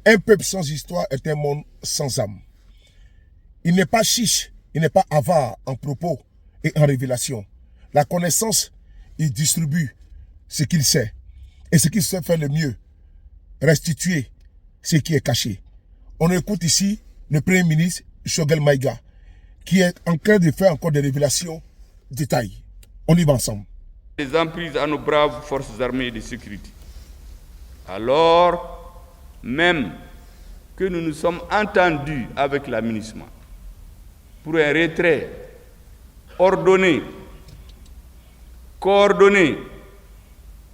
Un peuple sans histoire est un monde sans âme. Il n'est pas chiche, il n'est pas avare en propos et en révélation. La connaissance, il distribue ce qu'il sait. Et ce qu'il sait faire le mieux, restituer ce qui est caché. On écoute ici le Premier ministre Choguel Maïga, qui est en train de faire encore des révélations détaillées. On y va ensemble. Les emprises à nos braves forces armées de sécurité. Alors même que nous nous sommes entendus avec la MINUSMA pour un retrait ordonné, coordonné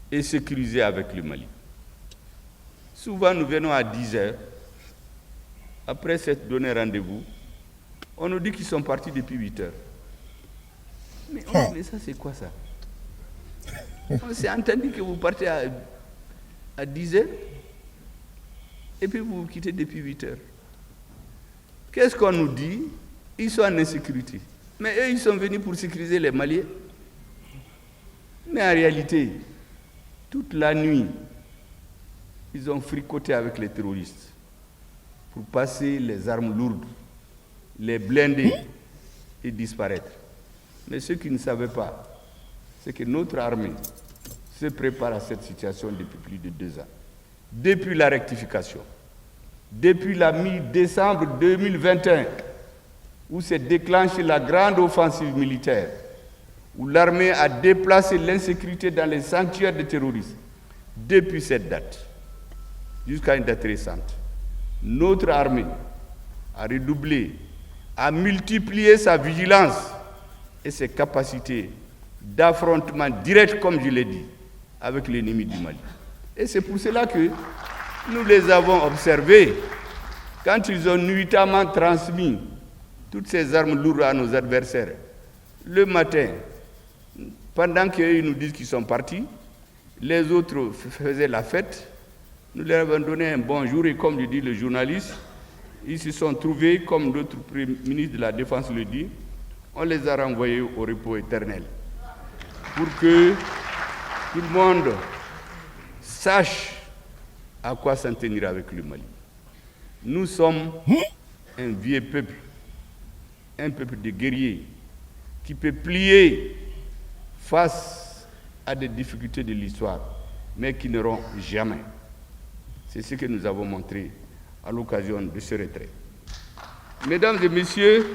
et sécurisé avec le Mali. Souvent, nous venons à 10 heures. Après s'être donné rendez-vous, on nous dit qu'ils sont partis depuis 8 heures. Mais ça, c'est quoi ça? On s'est entendu que vous partez à 10 heures et puis vous vous quittez depuis 8 heures. Qu'est-ce qu'on nous dit? Ils sont en insécurité. Mais eux, ils sont venus pour sécuriser les Maliens. Mais en réalité, toute la nuit, ils ont fricoté avec les terroristes pour passer les armes lourdes, les blindés et disparaître. Mais ce qu'ils ne savaient pas, c'est que notre armée se prépare à cette situation depuis plus de 2 ans. Depuis la rectification, depuis la mi-décembre 2021, où s'est déclenchée la grande offensive militaire, où l'armée a déplacé l'insécurité dans les sanctuaires de terroristes, depuis cette date, jusqu'à une date récente, notre armée a redoublé, a multiplié sa vigilance et ses capacités d'affrontement direct, comme je l'ai dit, avec l'ennemi du Mali. Et c'est pour cela que nous les avons observés quand ils ont nuitamment transmis toutes ces armes lourdes à nos adversaires. Le matin, pendant qu'ils nous disent qu'ils sont partis, les autres faisaient la fête. Nous leur avons donné un bonjour et comme le dit le journaliste, ils se sont trouvés, comme notre Premier ministre de la Défense le dit, on les a renvoyés au repos éternel. Pour que tout le monde sache à quoi s'en tenir avec le Mali. Nous sommes un vieux peuple, un peuple de guerriers qui peut plier face à des difficultés de l'histoire, mais qui n'auront jamais. C'est ce que nous avons montré à l'occasion de ce retrait. Mesdames et messieurs,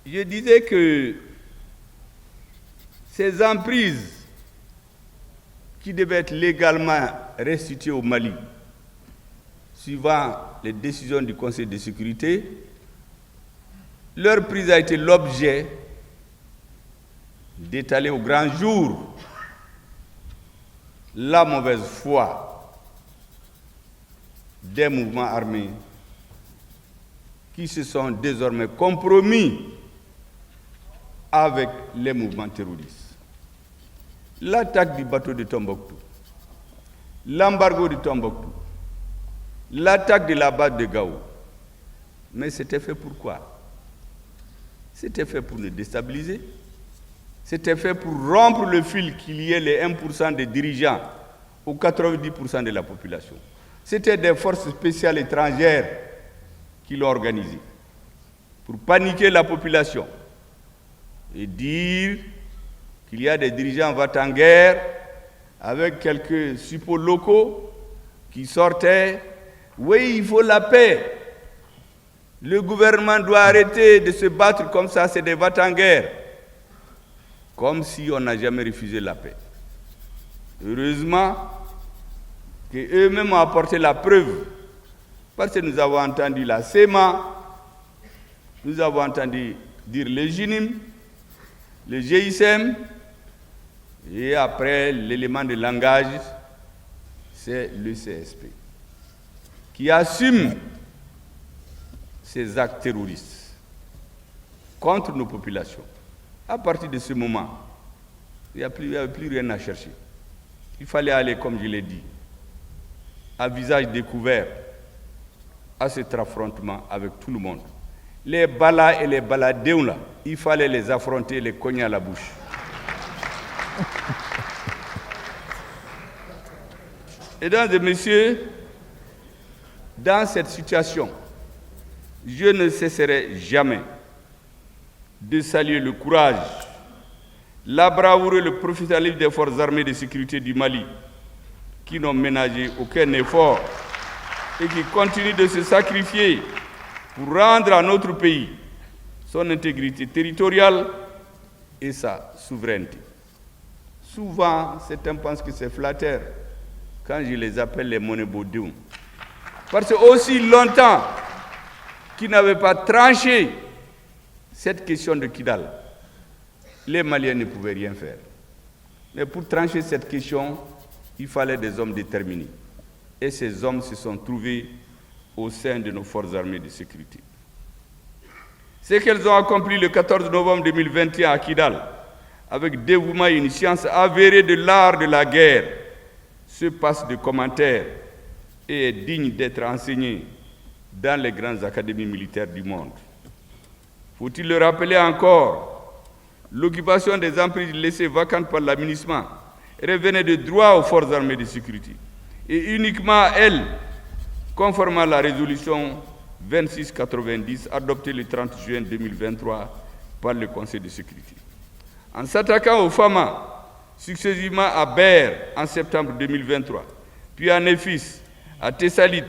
je disais que ces emprises qui devaient être légalement restituées au Mali, suivant les décisions du Conseil de sécurité, leur prise a été l'objet d'étaler au grand jour la mauvaise foi des mouvements armés qui se sont désormais compromis avec les mouvements terroristes. L'attaque du bateau de Tombouctou, l'embargo de Tombouctou, l'attaque de la base de Gao. Mais c'était fait pour quoi? C'était fait pour nous déstabiliser. C'était fait pour rompre le fil qu'il y ait les 1% des dirigeants ou 90% de la population. C'était des forces spéciales étrangères qui l'ont organisé pour paniquer la population et dire qu'il y a des dirigeants va-t-en-guerre avec quelques suppôts locaux qui sortaient. Oui, il faut la paix. Le gouvernement doit arrêter de se battre comme ça, c'est des va-t-en-guerre. Comme si on n'a jamais refusé la paix. Heureusement qu'eux-mêmes ont apporté la preuve, parce que nous avons entendu la SEMA, nous avons entendu dire le GINIM, le GISM, et après l'élément de langage, c'est le CSP, qui assume ces actes terroristes contre nos populations. À partir de ce moment, il n'y avait plus rien à chercher. Il fallait aller, comme je l'ai dit, à visage découvert à cet affrontement avec tout le monde. Les balas et les baladéons, là, il fallait les affronter, les cogner à la bouche. Mesdames et messieurs, dans cette situation, je ne cesserai jamais de saluer le courage, la bravoure et le professionnalisme des forces armées de sécurité du Mali, qui n'ont ménagé aucun effort et qui continuent de se sacrifier pour rendre à notre pays son intégrité territoriale et sa souveraineté. Souvent, certains pensent que c'est flatteur quand je les appelle les monébodéums. Parce que aussi longtemps qu'ils n'avaient pas tranché cette question de Kidal, les Maliens ne pouvaient rien faire. Mais pour trancher cette question, il fallait des hommes déterminés. Et ces hommes se sont trouvés au sein de nos forces armées de sécurité. Ce qu'elles ont accompli le 14 novembre 2021 à Kidal, avec dévouement et une science avérée de l'art de la guerre, se passe de commentaires et est digne d'être enseigné dans les grandes académies militaires du monde. Faut-il le rappeler encore, l'occupation des emprises laissées vacantes par l'aménagement revenait de droit aux forces armées de sécurité, et uniquement à elles, conformément à la résolution 2690 adoptée le 30 juin 2023 par le Conseil de sécurité. En s'attaquant aux FAMA, successivement à Ber en septembre 2023, puis à Nefis, à Tessalit,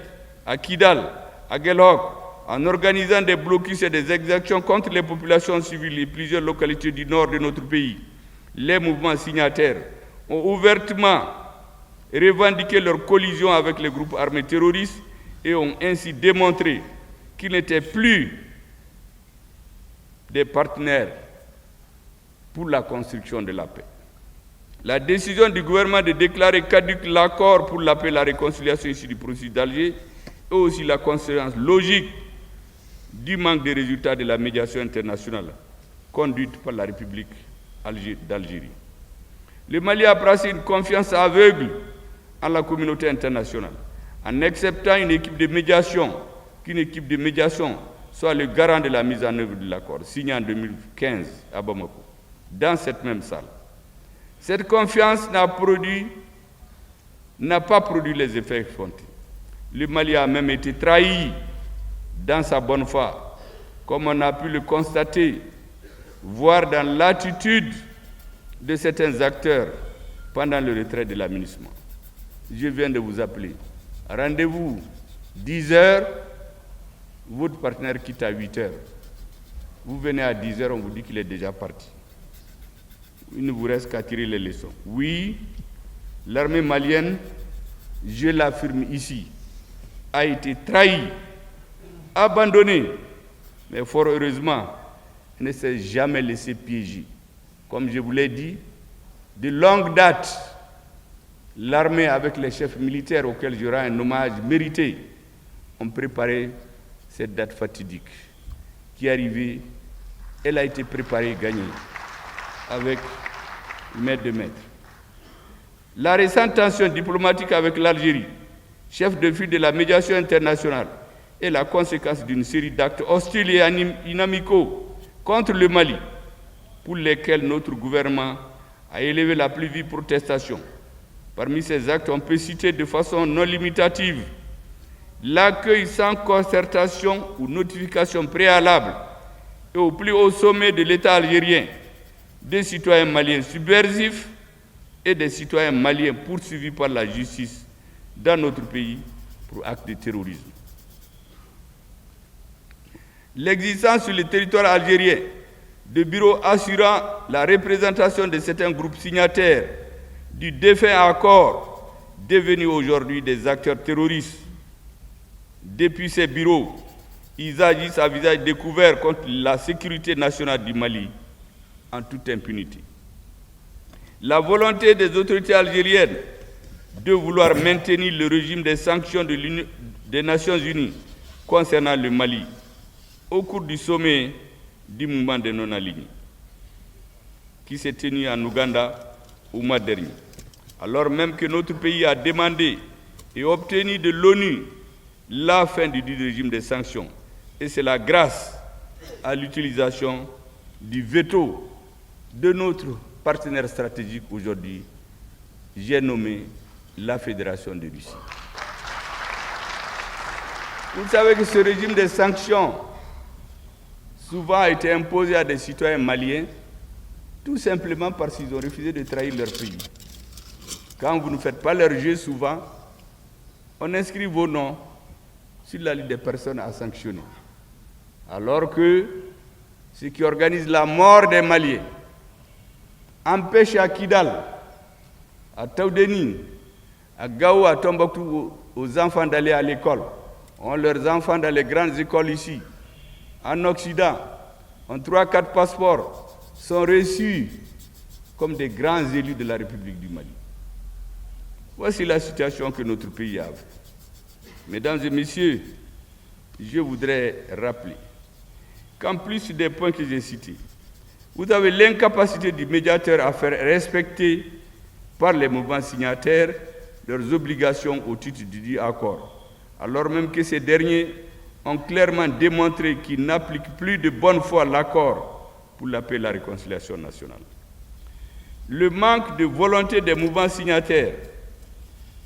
à Kidal, à Guelhok, en organisant des blocus et des exactions contre les populations civiles et plusieurs localités du nord de notre pays, les mouvements signataires ont ouvertement revendiqué leur collision avec les groupes armés terroristes et ont ainsi démontré qu'ils n'étaient plus des partenaires pour la construction de la paix. La décision du gouvernement de déclarer caduc l'accord pour la paix et la réconciliation issu du processus d'Alger et aussi la conséquence logique du manque de résultats de la médiation internationale conduite par la République d'Algérie. Le Mali a placé une confiance aveugle en la communauté internationale en acceptant qu'une équipe de médiation soit le garant de la mise en œuvre de l'accord signé en 2015 à Bamako, dans cette même salle. Cette confiance n'a pas produit les effets escomptés. Le Mali a même été trahi dans sa bonne foi, comme on a pu le constater, voire dans l'attitude de certains acteurs pendant le retrait de l'aménagement. Je viens de vous appeler. Rendez-vous 10h, votre partenaire quitte à 8h. Vous venez à 10h, on vous dit qu'il est déjà parti. Il ne vous reste qu'à tirer les leçons. Oui, l'armée malienne, je l'affirme ici, a été trahie, abandonnée, mais fort heureusement, elle ne s'est jamais laissée piéger. Comme je vous l'ai dit, de longue date, l'armée avec les chefs militaires auxquels je rends un hommage mérité ont préparé cette date fatidique qui est arrivée. Elle a été préparée et gagnée avec maître de maître. La récente tension diplomatique avec l'Algérie, chef de file de la médiation internationale, est la conséquence d'une série d'actes hostiles et inamicaux contre le Mali, pour lesquels notre gouvernement a élevé la plus vive protestation. Parmi ces actes, on peut citer de façon non limitative l'accueil sans concertation ou notification préalable et au plus haut sommet de l'État algérien des citoyens maliens subversifs et des citoyens maliens poursuivis par la justice dans notre pays pour actes de terrorisme. L'existence sur le territoire algérien de bureaux assurant la représentation de certains groupes signataires du défunt accord devenus aujourd'hui des acteurs terroristes. Depuis ces bureaux, ils agissent à visage découvert contre la sécurité nationale du Mali en toute impunité. La volonté des autorités algériennes de vouloir maintenir le régime des sanctions des Nations Unies concernant le Mali au cours du sommet du mouvement des non-alignés qui s'est tenu en Ouganda au mois dernier. Alors même que notre pays a demandé et obtenu de l'ONU la fin du régime des sanctions, et c'est la grâce à l'utilisation du veto de notre partenaire stratégique aujourd'hui, j'ai nommé la Fédération de Russie. Vous savez que ce régime de sanctions souvent a été imposé à des citoyens maliens tout simplement parce qu'ils ont refusé de trahir leur pays. Quand vous ne faites pas leur jeu, souvent, on inscrit vos noms sur la liste des personnes à sanctionner. Alors que ceux qui organisent la mort des Maliens empêchent à Kidal, à Taoudeni, à Gao, à Tombouctou, aux enfants d'aller à l'école, ont leurs enfants dans les grandes écoles ici. En Occident, ont 3-4 passeports, sont reçus comme des grands élus de la République du Mali. Voici la situation que notre pays a. Mesdames et messieurs, je voudrais rappeler qu'en plus des points que j'ai cités, vous avez l'incapacité du médiateur à faire respecter par les mouvements signataires leurs obligations au titre du dit accord, alors même que ces derniers ont clairement démontré qu'ils n'appliquent plus de bonne foi l'accord pour la paix et la réconciliation nationale. Le manque de volonté des mouvements signataires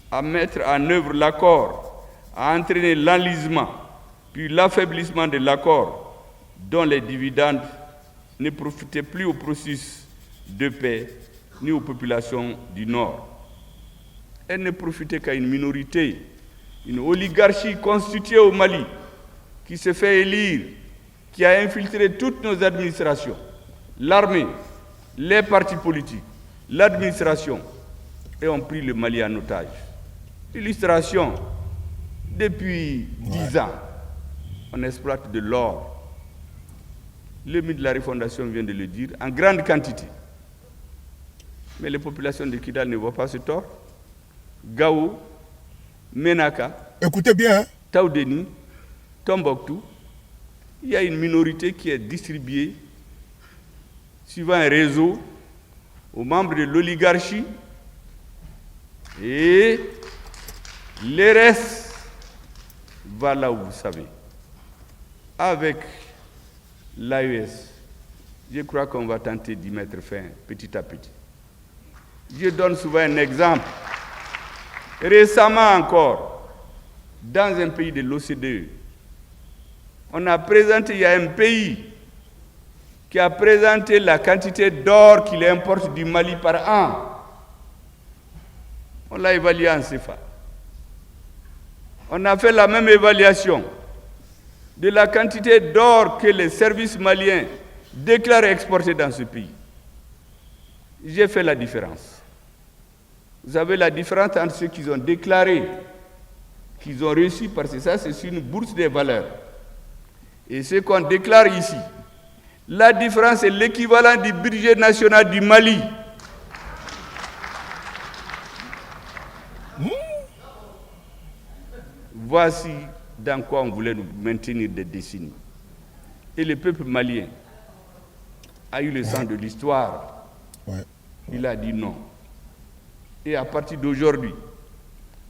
à mettre en œuvre l'accord a entraîné l'enlisement puis l'affaiblissement de l'accord dont les dividendes ne profitaient plus au processus de paix ni aux populations du Nord. Elles ne profitaient qu'à une minorité, une oligarchie constituée au Mali qui se fait élire, qui a infiltré toutes nos administrations, l'armée, les partis politiques, l'administration, et ont pris le Mali en otage. Illustration, depuis 10 ans, on exploite de l'or. Le ministre de la Refondation vient de le dire, en grande quantité. Mais les populations de Kidal ne voient pas ce tort. Gao, Menaka, Écoutez bien, hein? Taoudeni, Tombouctou, il y a une minorité qui est distribuée suivant un réseau aux membres de l'oligarchie et les restes va là où vous savez. Avec l'AES, je crois qu'on va tenter d'y mettre fin petit à petit. Je donne souvent un exemple. Récemment encore, dans un pays de l'OCDE, on a présenté, il y a un pays qui a présenté la quantité d'or qu'il importe du Mali par an. On l'a évalué en CFA. On a fait la même évaluation de la quantité d'or que les services maliens déclarent exporter dans ce pays. J'ai fait la différence. Vous avez la différence entre ceux qu'ils ont déclaré, qu'ils ont reçu, parce que ça, c'est une bourse des valeurs, et ce qu'on déclare ici. La différence est l'équivalent du budget national du Mali. Voici dans quoi on voulait nous maintenir des décennies. Et le peuple malien a eu le sang de l'histoire. Ouais. Il a dit non. Et à partir d'aujourd'hui,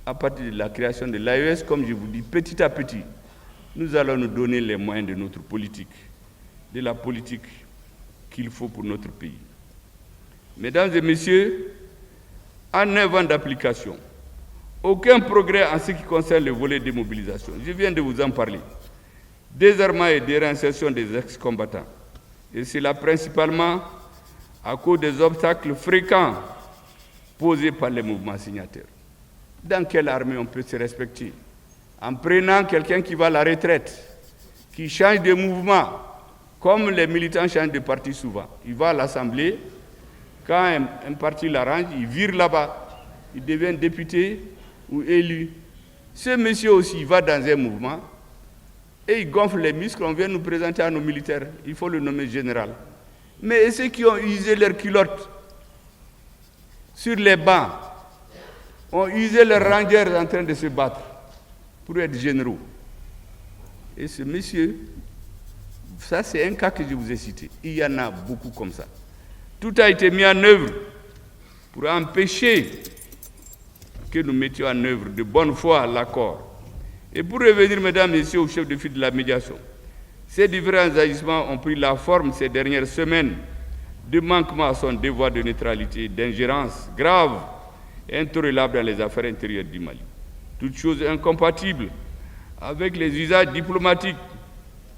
à partir de la création de l'AES, comme je vous dis, petit à petit, nous allons nous donner les moyens de notre politique, de la politique qu'il faut pour notre pays. Mesdames et messieurs, en 9 ans d'application, aucun progrès en ce qui concerne le volet démobilisation. Je viens de vous en parler. Désarmement et déréinsertion des ex-combattants. Et c'est là principalement à cause des obstacles fréquents posés par les mouvements signataires. Dans quelle armée on peut se respecter? En prenant quelqu'un qui va à la retraite, qui change de mouvement, comme les militants changent de parti souvent. Il va à l'Assemblée, quand un parti l'arrange, il vire là-bas, il devient député ou élu. Ce monsieur aussi, il va dans un mouvement et il gonfle les muscles, on vient nous présenter à nos militaires, il faut le nommer général. Mais ceux qui ont usé leurs culottes sur les bancs, ont usé leurs rangers en train de se battre pour être généraux. Et ce monsieur, ça c'est un cas que je vous ai cité, il y en a beaucoup comme ça. Tout a été mis en œuvre pour empêcher que nous mettions en œuvre de bonne foi l'accord. Et pour revenir, mesdames et messieurs, au chef de file de la médiation, ces différents agissements ont pris la forme ces dernières semaines de manquement à son devoir de neutralité, d'ingérence grave et intolérable dans les affaires intérieures du Mali. Toutes choses incompatibles avec les usages diplomatiques,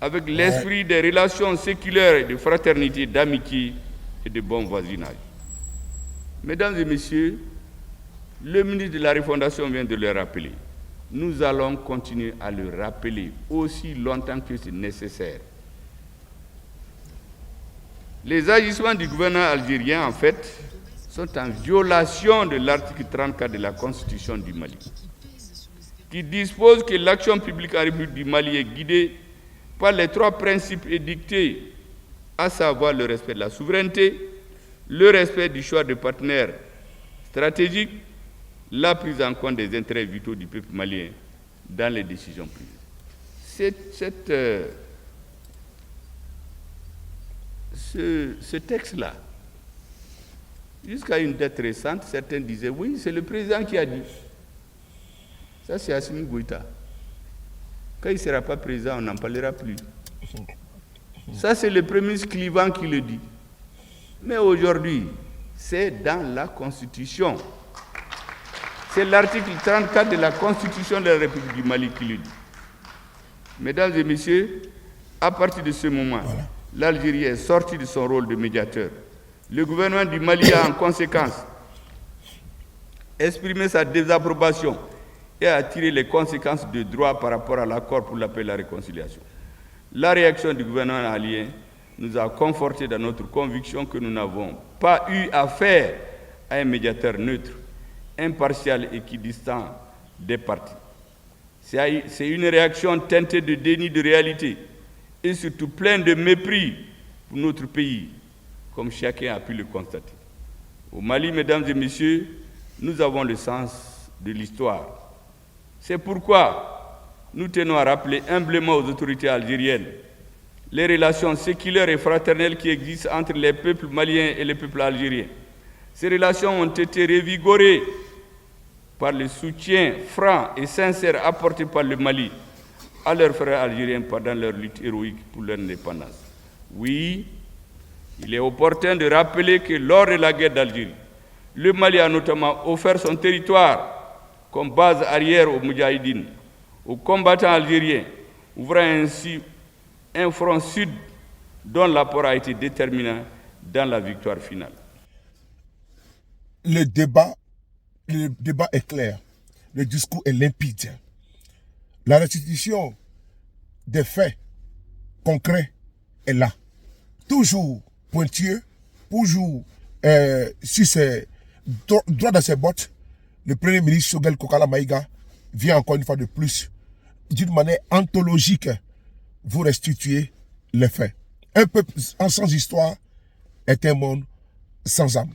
avec l'esprit des relations séculaires et de fraternité, d'amitié et de bon voisinage. Mesdames et messieurs, le ministre de la Refondation vient de le rappeler. Nous allons continuer à le rappeler aussi longtemps que c'est nécessaire. Les agissements du gouvernement algérien, en fait, sont en violation de l'article 34 de la Constitution du Mali, qui dispose que l'action publique en République du Mali est guidée par les 3 principes édictés, à savoir le respect de la souveraineté, le respect du choix de partenaires stratégiques, la prise en compte des intérêts vitaux du peuple malien dans les décisions prises. Ce texte-là, jusqu'à une date récente, certains disaient oui, c'est le président qui a dit. Ça, c'est Assimi Goïta. Quand il ne sera pas président, on n'en parlera plus. Ça, c'est le premier ministre Clivant qui le dit. Mais aujourd'hui, c'est dans la Constitution. C'est l'article 34 de la Constitution de la République du Mali qui le dit. Mesdames et messieurs, à partir de ce moment, l'Algérie est sortie de son rôle de médiateur. Le gouvernement du Mali a en conséquence exprimé sa désapprobation et a tiré les conséquences de droit par rapport à l'accord pour la paix et la réconciliation. La réaction du gouvernement malien nous a confortés dans notre conviction que nous n'avons pas eu affaire à un médiateur neutre, impartial et équidistant des parties. C'est une réaction teintée de déni de réalité et surtout pleine de mépris pour notre pays, comme chacun a pu le constater. Au Mali, mesdames et messieurs, nous avons le sens de l'histoire. C'est pourquoi nous tenons à rappeler humblement aux autorités algériennes les relations séculaires et fraternelles qui existent entre les peuples maliens et les peuples algériens. Ces relations ont été revigorées par le soutien franc et sincère apporté par le Mali à leurs frères algériens pendant leur lutte héroïque pour leur indépendance. Oui, il est opportun de rappeler que lors de la guerre d'Algérie, le Mali a notamment offert son territoire comme base arrière aux Moudjahidines, aux combattants algériens, ouvrant ainsi un front sud dont l'apport a été déterminant dans la victoire finale. Le débat est clair, le discours est limpide. La restitution des faits concrets est là. Toujours pointueux, toujours sur ses droit dans ses bottes. Le Premier ministre Choguel Kokala Maïga vient encore une fois de plus, d'une manière anthologique, vous restituer les faits. Un peuple sans histoire est un monde sans âme.